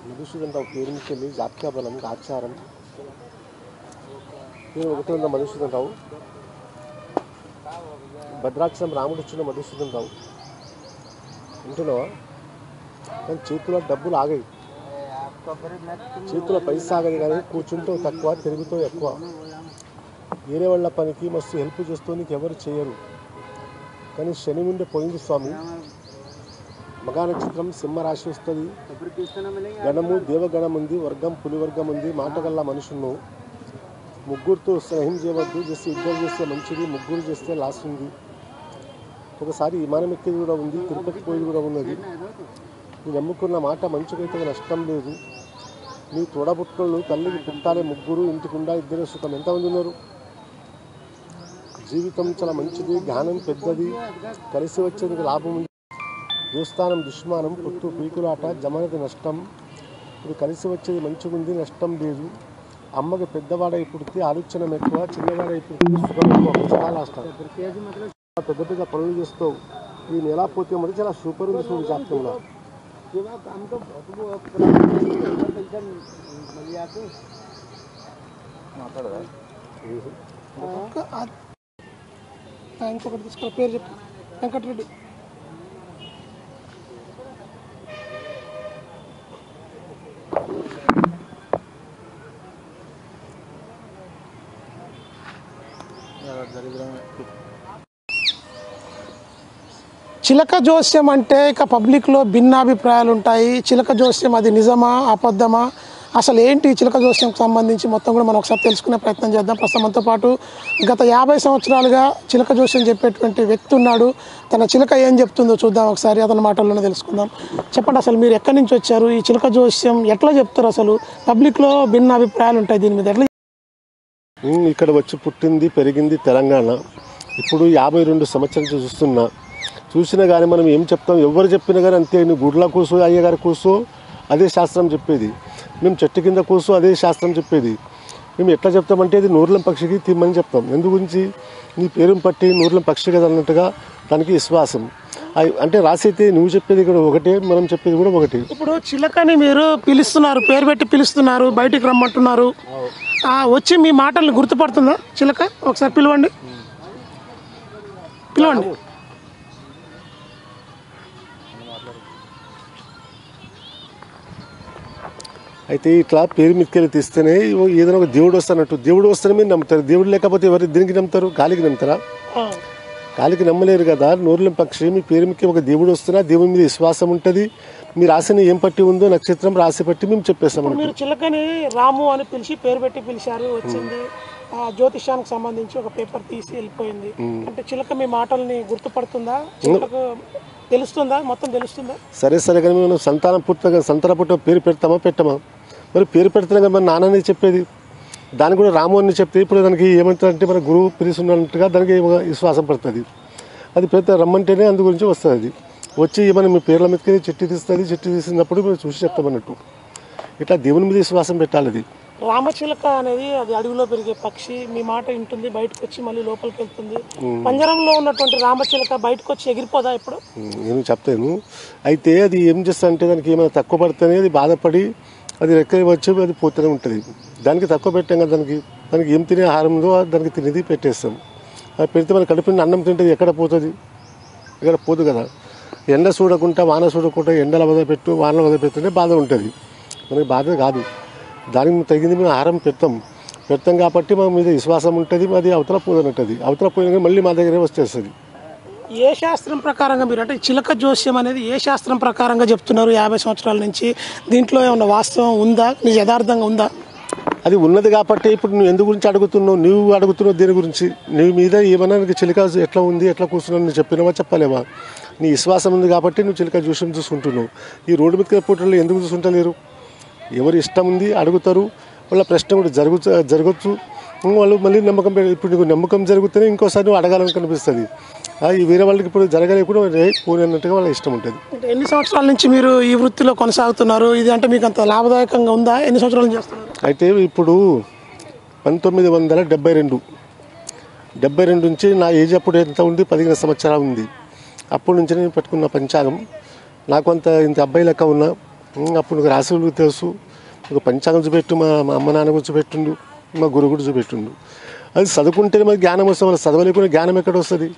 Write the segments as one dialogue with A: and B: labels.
A: మధుసూదన్ రావు పేరు నుంచి వెళ్ళి జాత్యాబలం ఆచారం పేరు ఒకటి ఉన్న మధుసూదన్ రావు, భద్రాచలం రాముడు ఇచ్చిన మధుసూదన్ రావు వింటున్నావా? కానీ చేతిలో డబ్బులు ఆగాయి, చేతిలో పైసా ఆగదు, కానీ కూర్చుంటూ తక్కువ తిరుగుతూ ఎక్కువ. వేరే వాళ్ళ పనికి మస్తు హెల్ప్ చేస్తూ నీకు ఎవరు చేయరు. కానీ శని ఉండే పోయింది స్వామి. మగా నక్షత్రం సింహరాశి వస్తుంది, గణము దేవగణం ఉంది, వర్గం పులివర్గం ఉంది. మాటగల్లా మనుషులను ముగ్గురుతో స్నేహం చేయవద్దు, చేస్తే ఇద్దరు చేస్తే మంచిది, ముగ్గురు చేస్తే లాస్ ఉంది. ఒకసారి విమానం ఎక్కేది కూడా ఉంది, తిరుపతి పోయేది కూడా ఉన్నది. నేను నమ్ముకున్న మాట మంచికైతే నష్టం లేదు. నీ తోడబుట్టులు తల్లికి పుట్టాలే ముగ్గురు, ఇంటికుండా ఇద్దరు సుఖం. ఎంతమంది ఉన్నారు? జీవితం చాలా మంచిది, జ్ఞానం పెద్దది, కలిసి వచ్చేందుకు లాభం ఉంది. దోస్తానం దుష్మానం, పొత్తు పీకులాట, జమనది నష్టం. ఇప్పుడు కలిసి వచ్చేది మంచిగా ఉంది, నష్టం లేదు. అమ్మకి పెద్దవాడై పుడితే ఆలోచన ఎక్కువ, చిన్నవాడై పుడితే సుఖం ఎక్కువ. చాలా పెద్ద పెద్ద పనులు చేస్తావు. ఈ నెల పోతే మరి చాలా సూపర్ ఉంది చూడు జాతకంలో.
B: ఇంకొకటి తీసుకురా, పేరు చెప్పు. వెంకటరెడ్డి. చిలక జోస్యం అంటే ఇక పబ్లిక్లో భిన్నాభిప్రాయాలు ఉంటాయి. చిలక జోస్యం అది నిజమా అబద్ధమా, అసలు ఏంటి చిలక జోస్యంకి సంబంధించి మొత్తం కూడా మనం ఒకసారి తెలుసుకునే ప్రయత్నం చేద్దాం. ప్రస్తుతం మనతో పాటు గత 50 సంవత్సరాలుగా చిలక జోస్యం చెప్పేటువంటి వ్యక్తి ఉన్నాడు. తన చిలక ఏం చెప్తుందో చూద్దాం ఒకసారి, అతని మాటల్లోనే తెలుసుకుందాం. చెప్పండి, అసలు మీరు ఎక్కడి నుంచి వచ్చారు? ఈ చిలక జోస్యం ఎట్లా చెప్తారు? అసలు పబ్లిక్లో భిన్న అభిప్రాయాలు ఉంటాయి దీని మీద, ఎట్లా?
A: ఇక్కడ వచ్చి పుట్టింది పెరిగింది తెలంగాణ. ఇప్పుడు 52 సంవత్సరాలు చూసినా కానీ మనం ఏం చెప్తాం? ఎవరు చెప్పినా కానీ అంతే. నువ్వు గుడ్ల కూసు, అయ్యగారి కూసు, అదే శాస్త్రం చెప్పేది. మేము చెట్టు కింద కూసు, అదే శాస్త్రం చెప్పేది. మేము ఎట్లా చెప్తామంటే అది నూర్లం పక్షికి తిమ్మని చెప్తాం. ఎందు గురించి? నీ పేరు పట్టి నూర్లం పక్షి కదా అన్నట్టుగా దానికి విశ్వాసం. అంటే రాసైతే నువ్వు చెప్పేది కూడా ఒకటే, మనం చెప్పేది కూడా ఒకటి.
B: ఇప్పుడు చిలకని మీరు పిలుస్తున్నారు, పేరు పెట్టి పిలుస్తున్నారు, బయటికి రమ్మంటున్నారు. వచ్చి మీ మాటల్ని గుర్తుపడుతుందా చిలక? ఒకసారి పిలవండి.
A: అయితే ఇట్లా పేరు మీదకెళ్ళి తీస్తేనే ఏదైనా ఒక దేవుడు వస్తానట్టు. దేవుడు వస్తేనే మీరు నమ్ముతారు. దేవుడు లేకపోతే ఎవరు దీనికి నమ్ముతారు? గాలికి నమ్ముతారా? గాలికి నమ్మలేరు కదా. నూర్లం పక్షి మీ పేరు మీకు ఒక దేవుడు వస్తున్నా, దేవుని మీద విశ్వాసం ఉంటుంది. మీ రాశిని ఏం పట్టి ఉందో నక్షత్రం రాశి పట్టి మేము చెప్పేస్తాం.
B: మీరు చిలకని రాము అని పిలిచి పేరు పెట్టి పిలిచారు, వచ్చింది. జ్యోతిష్యానికి సంబంధించి ఒక పేపర్ తీసి వెళ్ళిపోయింది. అంటే చిలక మీ మాటల్ని గుర్తుపడుతుందా? చిలకకు తెలుస్తుందా? మొత్తం తెలుస్తుందా?
A: సరే కానీ మేము సంతాన పుట్ట పేరు పెడతామా పెట్టమా? మరి పేరు పెడుతున్నాం కదా, మరి నాన్నని చెప్పేది. దానికి కూడా రాము అని చెప్తే ఇప్పుడు దానికి ఏమంటారంటే మన గురువు పిలుస్తున్నట్టుగా దానికి విశ్వాసం పడుతుంది. అది పెద్ద రమ్మంటేనే అందు గురించి వస్తుంది. అది వచ్చి ఏమైనా మీ పేర్ల మీదకి చెట్టు తీస్తుంది. చెట్టు తీసినప్పుడు మేము చూసి చెప్తామన్నట్టు. ఇట్లా దేవుని మీద విశ్వాసం పెట్టాలి. అది
B: రామచిలక అనేది అది అడవిలో పెరిగే పక్షి. మీ మాట వింటుంది, బయటకు వచ్చి మళ్ళీ లోపలికి వెళ్తుంది. పంజరంలో ఉన్నటువంటి రామచిలక బయటకు వచ్చి ఎగిరిపోదా? ఇప్పుడు
A: నేను చెప్తాను. అయితే అది ఏం చేస్తా అంటే దానికి ఏమైనా తక్కువ పడితేనే అది బాధపడి అది రెక్క వచ్చి అది పోతూనే ఉంటుంది. దానికి తక్కువ పెట్టాం కదా, దానికి ఏం తినే ఆహారం ఉందో దానికి తినేది పెట్టేస్తాం. అది పెడితే మన కడుపుని అన్నం తింటుంది, ఎక్కడ పోతుంది? ఎక్కడ పోదు కదా. ఎండ చూడకుండా వాన చూడకుండా ఎండల వదిలిపెట్టు వానల వదిలిపెట్టుంటే బాధ ఉంటుంది. మనకి బాధ కాదు. దానికి తగింది మేము ఆహారం పెడతాం కాబట్టి మా మీద విశ్వాసం ఉంటుంది. అది అవతల పోదనట్టుంది. అవతల పోయినా మళ్ళీ మా దగ్గరే వచ్చేస్తుంది.
B: ఏ శాస్త్రం ప్రకారంగా మీరు, అంటే చిలక జోస్యం అనేది ఏ శాస్త్రం ప్రకారంగా చెప్తున్నారు 50 సంవత్సరాల నుంచి? దీంట్లో ఏమన్నా వాస్తవం ఉందా? నీ యథార్థంగా ఉందా?
A: అది ఉన్నది కాబట్టి ఇప్పుడు నువ్వు ఎందు గురించి అడుగుతున్నావు? నువ్వు అడుగుతున్నావు దేని గురించి? నీ మీద ఏమన్నా నీకు చిలక ఎట్లా ఉంది, ఎట్లా కూర్చున్నావు, నువ్వు చెప్పినావా చెప్పలేవా? నీ విశ్వాసం ఉంది కాబట్టి నువ్వు చిలక జోస్యం చూసుకుంటున్నావు. ఈ రోడ్డు మీద పుట్టలు ఎందుకు చూసుకుంటలేరు? ఎవరు ఇష్టం ఉంది అడుగుతారు. వాళ్ళ ప్రశ్న కూడా జరగచ్చు. వాళ్ళు మళ్ళీ నమ్మకం. ఇప్పుడు నీకు నమ్మకం జరిగితేనే ఇంకోసారి నువ్వు అడగాలని కనిపిస్తుంది. ఈ వేరే వాళ్ళకి ఇప్పుడు జరగలేకుండా పోనీ అన్నట్టుగా వాళ్ళకి ఇష్టం ఉంటుంది.
B: ఎన్ని సంవత్సరాల నుంచి మీరు ఈ వృత్తిలో కొనసాగుతున్నారు? ఇది అంటే మీకు అంత లాభదాయకంగా ఉందా? ఎన్ని సంవత్సరాల నుంచి చేస్తున్నారు?
A: అయితే ఇప్పుడు 1972 నుంచి నా ఏజ్ అప్పుడు ఎంత ఉంది? 15 సంవత్సరాలు ఉంది. అప్పటి నుంచి నేను పెట్టుకున్న పంచాంగం. నాకు ఇంత అబ్బాయి లెక్క ఉన్నా అప్పుడు నీకు రాశులు తెలుసు, నీకు పంచాంగం చూపెట్టు, మా అమ్మ నాన్న గురించి పెట్టిండు, మా గురువు గురించి చూపెట్టిండు. అది చదువుకుంటేనే మనకి జ్ఞానం వస్తుంది, మన చదవలేకుండా జ్ఞానం ఎక్కడ వస్తుంది?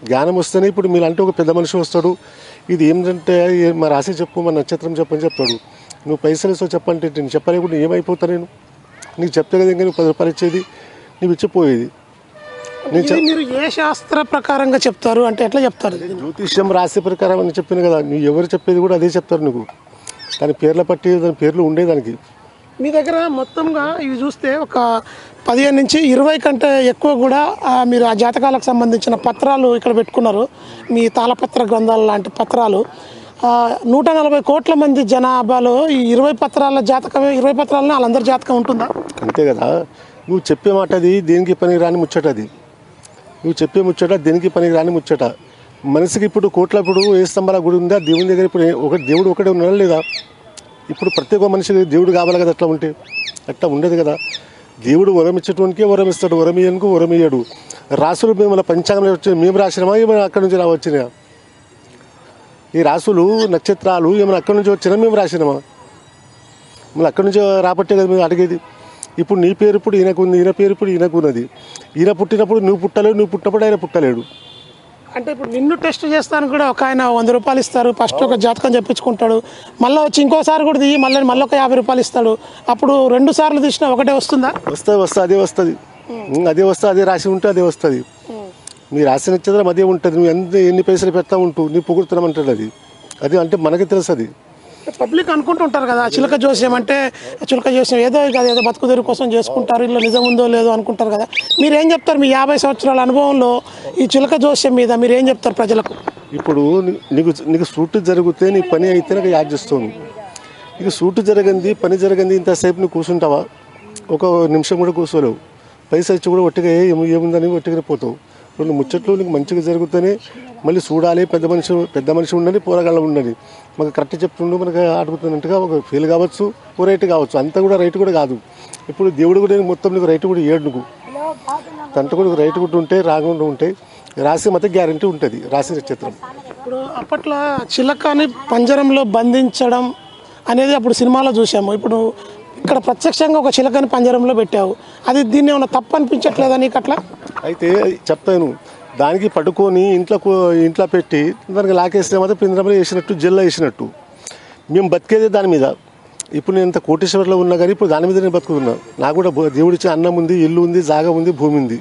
A: జ్ఞానం వస్తేనే ఇప్పుడు మీరు అంటే ఒక పెద్ద మనిషి వస్తాడు, ఇది ఏంటంటే మా రాశి చెప్పు, మా నక్షత్రం చెప్పని చెప్తాడు. నువ్వు పైసలు ఇస్తావు చెప్పంటే నేను చెప్పలేకుండా ఏమైపోతా నేను? నీకు చెప్తే కదా ఇంకా నువ్వు 10 రూపాయలు ఇచ్చేది, నువ్వు ఇచ్చిపోయేది.
B: మీరు ఏ శాస్త్ర ప్రకారంగా చెప్తారు అంటే ఎట్లా చెప్తారు?
A: జ్యోతిష్యం రాశి ప్రకారం అని చెప్పిన కదా, నువ్వు ఎవరు చెప్పేది కూడా అదే చెప్తారు. నువ్వు దాని పేర్ల పట్టి దాని పేర్లు ఉండేదానికి.
B: మీ దగ్గర మొత్తంగా ఇవి చూస్తే ఒక 15 నుంచి 20 కంటే ఎక్కువ కూడా మీరు ఆ జాతకాలకు సంబంధించిన పత్రాలు ఇక్కడ పెట్టుకున్నారు. మీ తాళపత్ర గ్రంథాలు లాంటి పత్రాలు 140 కోట్ల మంది జనాభాలో ఈ 20 పత్రాల జాతకమే, 20 పత్రాలని వాళ్ళందరి జాతకం ఉంటుందా?
A: అంతే కదా. నువ్వు చెప్పే మాట అది దేనికి పనికి రాని ముచ్చట. అది నువ్వు చెప్పే ముచ్చట దేనికి పనికి రాని ముచ్చట. మనిషికి ఇప్పుడు కోట్ల ఇప్పుడు ఏ స్తంభాల గుడి ఉందా? దేవుని దగ్గర ఇప్పుడు దేవుడు ఒకటే ఉన్నాడా లేదా? ఇప్పుడు ప్రతి ఒక్క మనిషికి దేవుడు కావాలి కదా. అట్లా ఉంటే అట్లా ఉండదు కదా. దేవుడు వరం ఇచ్చేటువంటికే వరం ఇస్తాడు, వరం ఇయ్యనుకు వరం ఇయ్యాడు. రాసులు మేము పంచాంగంలో వచ్చి మేము రాసినామా, ఏమైనా అక్కడి నుంచి వచ్చినాయా? ఈ రాసులు నక్షత్రాలు ఏమైనా అక్కడి నుంచి వచ్చినా మేము రాసినామా? మళ్ళీ అక్కడి నుంచి రాబట్టే కదా మేము అడిగేది. ఇప్పుడు నీ పేరు ఇప్పుడు ఈయనకు ఉంది, ఈయన పేరు ఇప్పుడు ఈయనకు ఉన్నది. ఈయన పుట్టినప్పుడు నువ్వు పుట్టలేడు, నువ్వు పుట్టినప్పుడు ఆయన పుట్టలేడు.
B: అంటే ఇప్పుడు నిన్ను టెస్ట్ చేస్తాను కూడా ఒక ఆయన 100 రూపాయలు ఇస్తారు, ఫస్ట్ ఒక జాతకం చెప్పించుకుంటాడు, మళ్ళీ వచ్చి ఇంకోసారి కూడా దిగి మళ్ళీ ఒక 50 రూపాయలు ఇస్తాడు. అప్పుడు 2 సార్లు తీసినా ఒకటే వస్తుందా?
A: వస్తుంది, అదే వస్తుంది. అదే రాసి ఉంటే అదే వస్తుంది. నీ రాసి నక్షత్రం అదే ఉంటుంది. నువ్వు ఎన్ని పైసలు పెడతా ఉంటావు, నీ పొగుడుతున్నామంటాడు. అది అంటే మనకి తెలుసు. అది
B: పబ్లిక్ అనుకుంటుంటారు కదా చిలక జోస్యం అంటే, చిలక జోస్యం ఏదో ఏదో బతుకుదెరు కోసం చేసుకుంటారు, ఇలా నిజం ఉందో లేదో అనుకుంటారు కదా. మీరేం చెప్తారు మీ 50 సంవత్సరాల అనుభవంలో ఈ చిలక జోస్యం మీద మీరు ఏం చెప్తారు ప్రజలకు?
A: ఇప్పుడు నీకు సూటు జరిగితే నీ పని అయితే నాకు యాడ్ చేస్తాను. నీకు సూటు జరిగింది, పని జరిగింది, ఇంతసేపు నువ్వు కూర్చుంటావా? ఒక నిమిషం కూడా కూర్చోలేవు. పైసలు ఇచ్చి కూడా ఒట్టిగా ఏముందని ఒట్టిగానే పోతావు. రెండు ముచ్చట్లు నీకు మంచిగా జరుగుతూనే మళ్ళీ చూడాలి. పెద్ద మనిషి ఉండని, పోరగాళ్ళ ఉండని. మాకు కరెక్ట్ చెప్తుండు, మనకు అడుగుతున్నట్టుగా ఒక ఫెయిల్ కావచ్చు, ఓ రైట్ కావచ్చు. అంతా కూడా రైట్ కూడా కాదు. ఇప్పుడు దేవుడు కూడా మొత్తం నీకు రైట్ కూడా ఏడు. నువ్వు తంట కూడా రైట్ కూడా ఉంటే రాకుండా ఉంటే రాసి మాత్రం గ్యారంటీ ఉంటుంది. రాసి నక్షత్రం
B: ఇప్పుడు అప్పట్లో చిలకని పంజరంలో బంధించడం అనేది అప్పుడు సినిమాలో చూసాము. ఇప్పుడు ఇక్కడ ప్రత్యక్షంగా ఒక చిలకని పంజరంలో పెట్టావు. అది దీన్ని ఏమైనా తప్పు అనిపించట్లేదా నీకు? అట్లా అయితే
A: చెప్తాను. దానికి పట్టుకొని ఇంట్లో పెట్టి దానికి లాకేస్తే మాత్రం పింజరంలో వేసినట్టు, జెల్లో వేసినట్టు. మేము బతికేదే దాని మీద. ఇప్పుడు నేను ఇంత కోటేశ్వర్లో ఉన్నా కానీ ఇప్పుడు దాని మీద నేను బతుకుతున్నా. నాకు కూడా దేవుడిచ్చే అన్నం ఉంది, ఇల్లు ఉంది, జాగా ఉంది, భూమి ఉంది.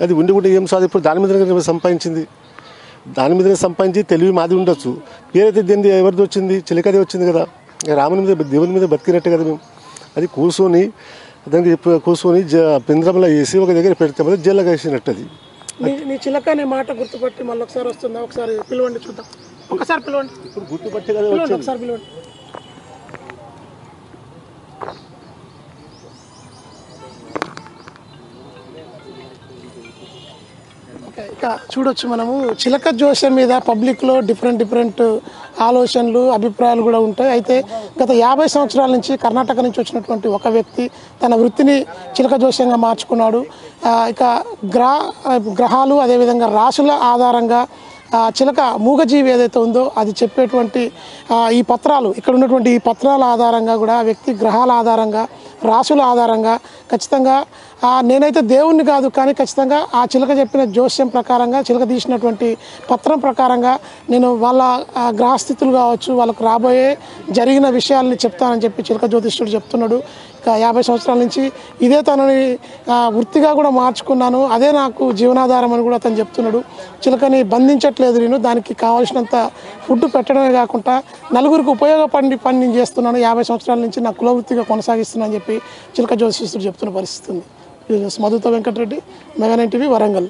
A: అది ఉండి కూడా ఏం సాధి ఇప్పుడు దాని మీద సంపాదించింది. దాని మీదనే సంపాదించి తెలివి మాది ఉండొచ్చు. పేరైతే దేని ఎవరిది వచ్చింది? చిలకదే వచ్చింది కదా. రాముని మీద, దేవుని మీద బతికినట్టే కదా మేము. అది కూర్చొని దానికి కూర్చొని పింజరంలో వేసి ఒక దగ్గర పెడితే మాత్రం జైల్లో వేసినట్టు. అది
B: నీ చిలక అనే మాట గుర్తుపట్టి మళ్ళీ ఒకసారి వస్తుందా? ఒకసారి పిలవండి చూద్దాం. ఒకసారి పిలవండి.
A: ఇప్పుడు గుర్తుపట్టి కదా
B: ఒకసారి పిలవండి. ఇక చూడొచ్చు మనము చిలక జోస్యం మీద పబ్లిక్లో డిఫరెంట్ ఆలోచనలు, అభిప్రాయాలు కూడా ఉంటాయి. అయితే గత 50 సంవత్సరాల నుంచి కర్ణాటక నుంచి వచ్చినటువంటి ఒక వ్యక్తి తన వృత్తిని చిలక జోస్యంగా మార్చుకున్నాడు. ఇక గ్రహాలు అదేవిధంగా రాశుల ఆధారంగా చిలక మూగజీవి ఏదైతే ఉందో అది చెప్పేటువంటి ఈ పత్రాలు, ఇక్కడ ఉన్నటువంటి ఈ పత్రాల ఆధారంగా కూడా ఆ వ్యక్తి గ్రహాల ఆధారంగా, రాశుల ఆధారంగా ఖచ్చితంగా నేనైతే దేవుణ్ణి కాదు కానీ ఖచ్చితంగా ఆ చిలక చెప్పిన జోస్యం ప్రకారంగా, చిలక తీసినటువంటి పత్రం ప్రకారంగా నేను వాళ్ళ గ్రహస్థితులు కావచ్చు, వాళ్ళకు రాబోయే జరిగిన విషయాల్ని చెప్తానని చెప్పి చిలక జ్యోతిష్యుడు చెప్తున్నాడు. ఇక 50 సంవత్సరాల నుంచి ఇదే తనని వృత్తిగా కూడా మార్చుకున్నాను, అదే నాకు జీవనాధారం అని కూడా అతను చెప్తున్నాడు. చిలకని బంధించట్లేదు నేను, దానికి కావాల్సినంత ఫుడ్ పెట్టడమే కాకుండా నలుగురికి ఉపయోగపడి పని నేను చేస్తున్నాను. 50 సంవత్సరాల నుంచి నా కులవృత్తిగా కొనసాగిస్తున్నాను అని చెప్పి చిలక జ్యోతిష్యుడు చెప్తున్న పరిస్థితి ఉంది. మధుతో వెంకటరెడ్డి, మెగా 9 టీవీ, వరంగల్.